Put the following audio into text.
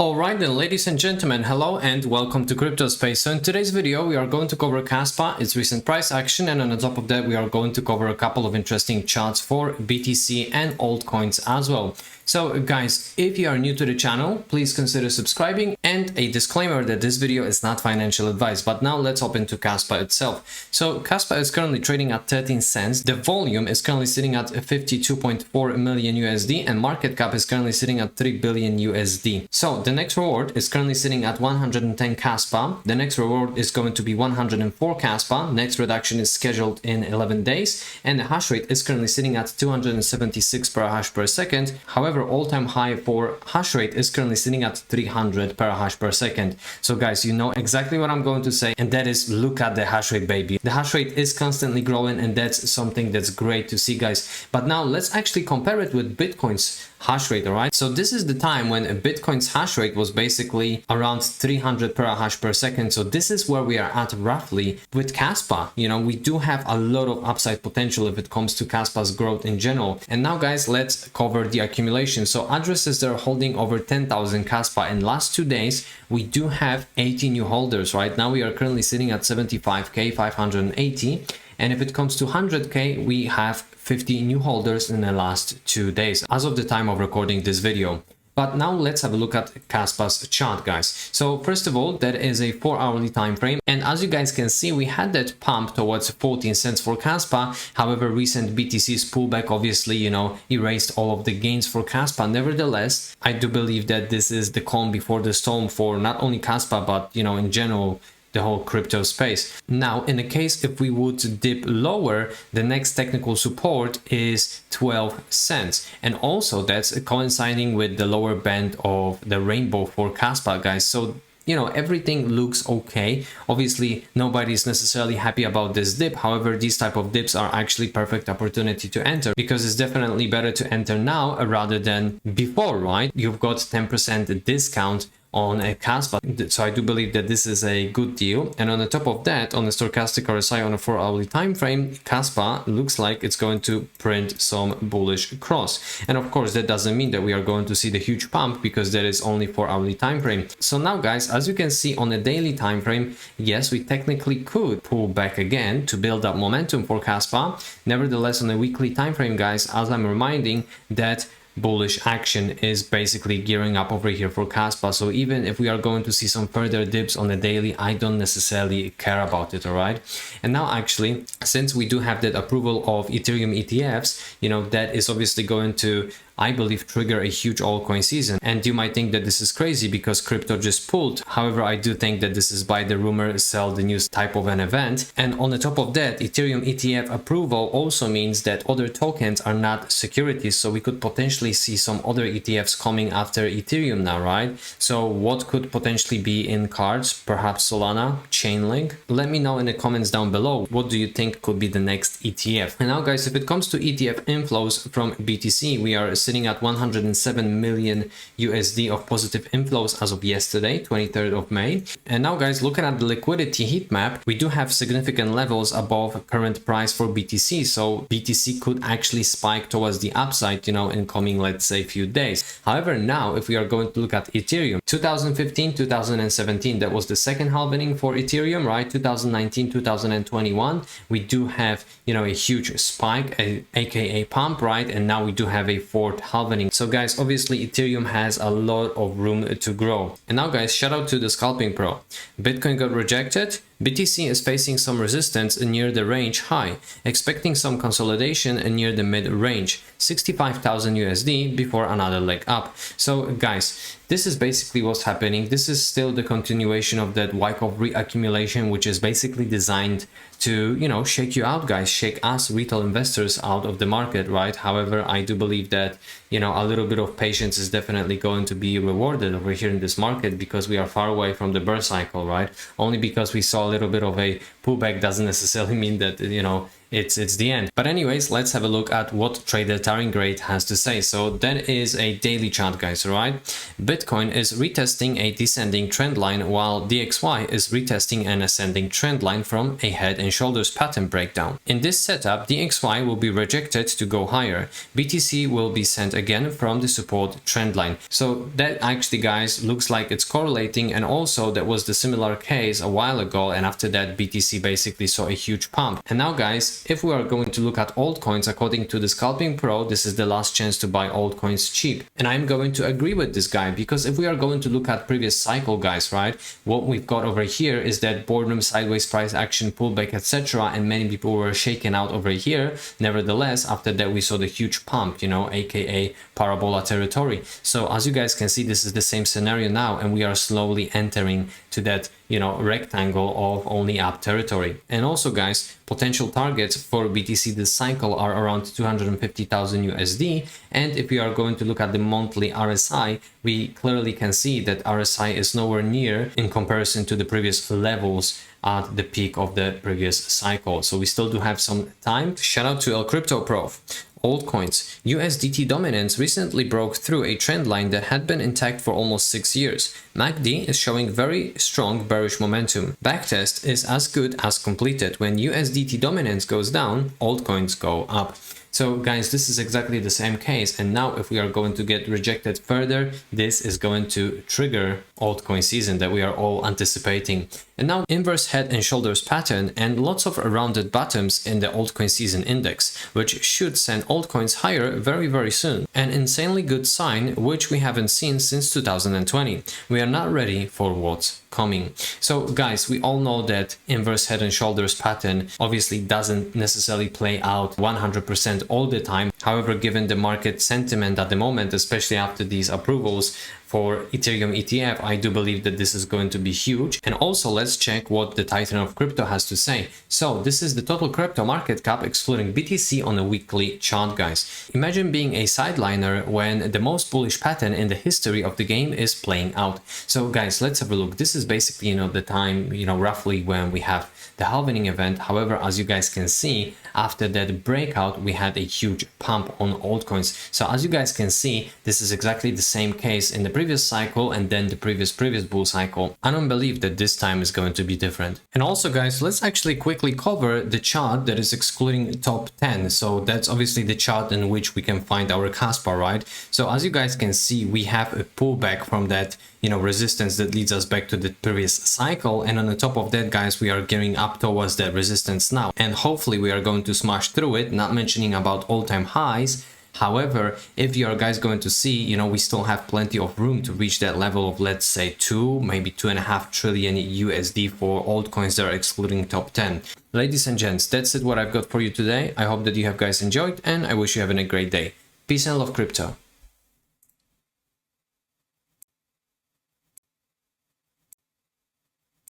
Alright then, ladies and gentlemen, hello and welcome to Crypto Space. So in today's video we are going to cover Kaspa, its recent price action, and on the top of that we are going to cover a couple of interesting charts for BTC and altcoins as well. So guys, if you are new to the channel, please consider subscribing, and a disclaimer that this video is not financial advice. But now let's hop into Kaspa itself. So Kaspa is currently trading at 13 cents. The volume is currently sitting at 52.4 million USD and market cap is currently sitting at 3 billion USD. So the next reward is currently sitting at 110 Kaspa. The next reward is going to be 104 Kaspa. Next reduction is scheduled in 11 days, and the hash rate is currently sitting at 276 per hash per second. However, all-time high for hash rate is currently sitting at 300 per hash per second. So guys, you know exactly what I'm going to say, and that is look at the hash rate, baby. The hash rate is constantly growing, and that's something that's great to see, guys. But now let's actually compare it with Bitcoin's hash rate. All right, so this is the time when Bitcoin's hash rate was basically around 300 per hash per second. So this is where we are at roughly with Kaspa. You know, we do have a lot of upside potential if it comes to Kaspa's growth in general. And now guys, let's cover the accumulation. So addresses that are holding over 10,000 Kaspa in last 2 days, we do have 80 new holders. Right now we are currently sitting at 75k 580, and if it comes to 100k, we have 50 new holders in the last 2 days as of the time of recording this video. But now let's have a look at Kaspa's chart, guys. So first of all, that is a 4-hourly time frame, and as you guys can see, we had that pump towards 14 cents for Kaspa. However, recent BTC's pullback obviously, you know, erased all of the gains for Kaspa. Nevertheless, I do believe that this is the calm before the storm for not only Kaspa, but you know, in general, the whole crypto space. Now, in the case if we would dip lower, the next technical support is 12 cents, and also that's coinciding with the lower band of the rainbow for Kaspa, guys. So you know, everything looks okay. Obviously nobody's necessarily happy about this dip. However, these type of dips are actually perfect opportunity to enter, because it's definitely better to enter now rather than before, right? You've got 10% discount on a Kaspa, so I do believe that this is a good deal. And on the top of that, on the stochastic RSI on a 4-hourly time frame, Kaspa looks like it's going to print some bullish cross. And of course that doesn't mean that we are going to see the huge pump, because there is only 4-hourly time frame. So now guys, as you can see on a daily time frame, yes, we technically could pull back again to build up momentum for Kaspa. Nevertheless, on a weekly time frame, guys, as I'm reminding, that bullish action is basically gearing up over here for Kaspa. So even if we are going to see some further dips on the daily, I don't necessarily care about it. All right, and now actually, since we do have that approval of ethereum ETFs, you know, that is obviously going to, I believe, trigger a huge altcoin season. And you might think that this is crazy because crypto just pulled. However, I do think that this is by the rumor sell the news type of an event. And on the top of that, ethereum ETF approval also means that other tokens are not securities, so we could potentially see some other ETFs coming after ethereum now, right? So what could potentially be in cards? Perhaps Solana, Chainlink? Let me know in the comments down below, what do you think could be the next ETF? And now guys, if it comes to ETF inflows from BTC, we are sitting at 107 million USD of positive inflows as of yesterday, 23rd of May. And now guys, looking at the liquidity heat map, we do have significant levels above current price for BTC. So BTC could actually spike towards the upside, you know, in coming, let's say, few days. However, now if we are going to look at Ethereum, 2015, 2017, that was the second halvening for Ethereum, right? 2019, 2021, we do have, you know, a huge spike, aka pump, right? And now we do have a fourth halvening. So guys, obviously Ethereum has a lot of room to grow. And now guys, shout out to the Scalping Pro. Bitcoin got rejected. BTC is facing some resistance near the range high, expecting some consolidation near the mid range, 65,000 USD before another leg up. So guys, this is basically what's happening. This is still the continuation of that Wyckoff reaccumulation, which is basically designed to, you know, shake you out, guys, shake us retail investors out of the market, right? However, I do believe that, you know, a little bit of patience is definitely going to be rewarded over here in this market, because we are far away from the bear cycle, right? Only because we saw a little bit of a pullback doesn't necessarily mean that, you know, it's the end. But anyways, let's have a look at what trader Taringrade has to say. So that is a daily chart, guys, right? Bitcoin is retesting a descending trend line, while DXY is retesting an ascending trend line from a head and shoulders pattern breakdown. In this setup, DXY will be rejected to go higher. BTC will be sent again from the support trend line. So that actually, guys, looks like it's correlating, and also that was the similar case a while ago, and after that BTC basically saw a huge pump. And now, guys, if we are going to look at altcoins, according to the Scalping Pro, this is the last chance to buy altcoins cheap. And I'm going to agree with this guy, because if we are going to look at previous cycle, guys, right, what we've got over here is that boredom, sideways price action, pullback, etc., and many people were shaken out over here. Nevertheless, after that we saw the huge pump, you know, aka parabola territory. So as you guys can see, this is the same scenario now, and we are slowly entering to that, you know, rectangle of only up territory. And also, guys, potential targets for BTC this cycle are around 250,000 USD. And if we are going to look at the monthly RSI, we clearly can see that RSI is nowhere near in comparison to the previous levels at the peak of the previous cycle. So we still do have some time. Shout out to El Crypto Prof. Altcoins. USDT dominance recently broke through a trend line that had been intact for almost 6 years. MACD is showing very strong bearish momentum. Backtest is as good as completed. When USDT dominance goes down, altcoins go up. So guys, this is exactly the same case, and now if we are going to get rejected further, this is going to trigger altcoin season that we are all anticipating. And now inverse head and shoulders pattern and lots of rounded bottoms in the altcoin season index, which should send altcoins higher very soon. An insanely good sign, which we haven't seen since 2020. We are not ready for what's coming. So guys, we all know that inverse head and shoulders pattern obviously doesn't necessarily play out 100% all the time. However, given the market sentiment at the moment, especially after these approvals for Ethereum ETF, I do believe that this is going to be huge. And also, let's check what the Titan of Crypto has to say. So this is the total crypto market cap excluding BTC on a weekly chart, guys. Imagine being a sideliner when the most bullish pattern in the history of the game is playing out. So guys, let's have a look. This is basically, you know, the time, you know, roughly when we have the halving event. However, as you guys can see, after that breakout, we had a huge pump on altcoins. So as you guys can see, this is exactly the same case in the previous cycle and then the previous bull cycle. I don't believe that this time is going to be different. And also, guys, let's actually quickly cover the chart that is excluding top 10. So that's obviously the chart in which we can find our Kaspa, right? So as you guys can see, we have a pullback from that, you know, resistance that leads us back to the previous cycle, and on the top of that, guys, we are gearing up towards that resistance now, and hopefully we are going to smash through it, not mentioning about all-time highs. However, if you are guys going to see, you know, we still have plenty of room to reach that level of, let's say, 2, maybe 2.5 trillion USD for altcoins that are excluding top 10. Ladies and gents, that's it what I've got for you today. I hope that you have guys enjoyed, and I wish you having a great day. Peace and love, crypto.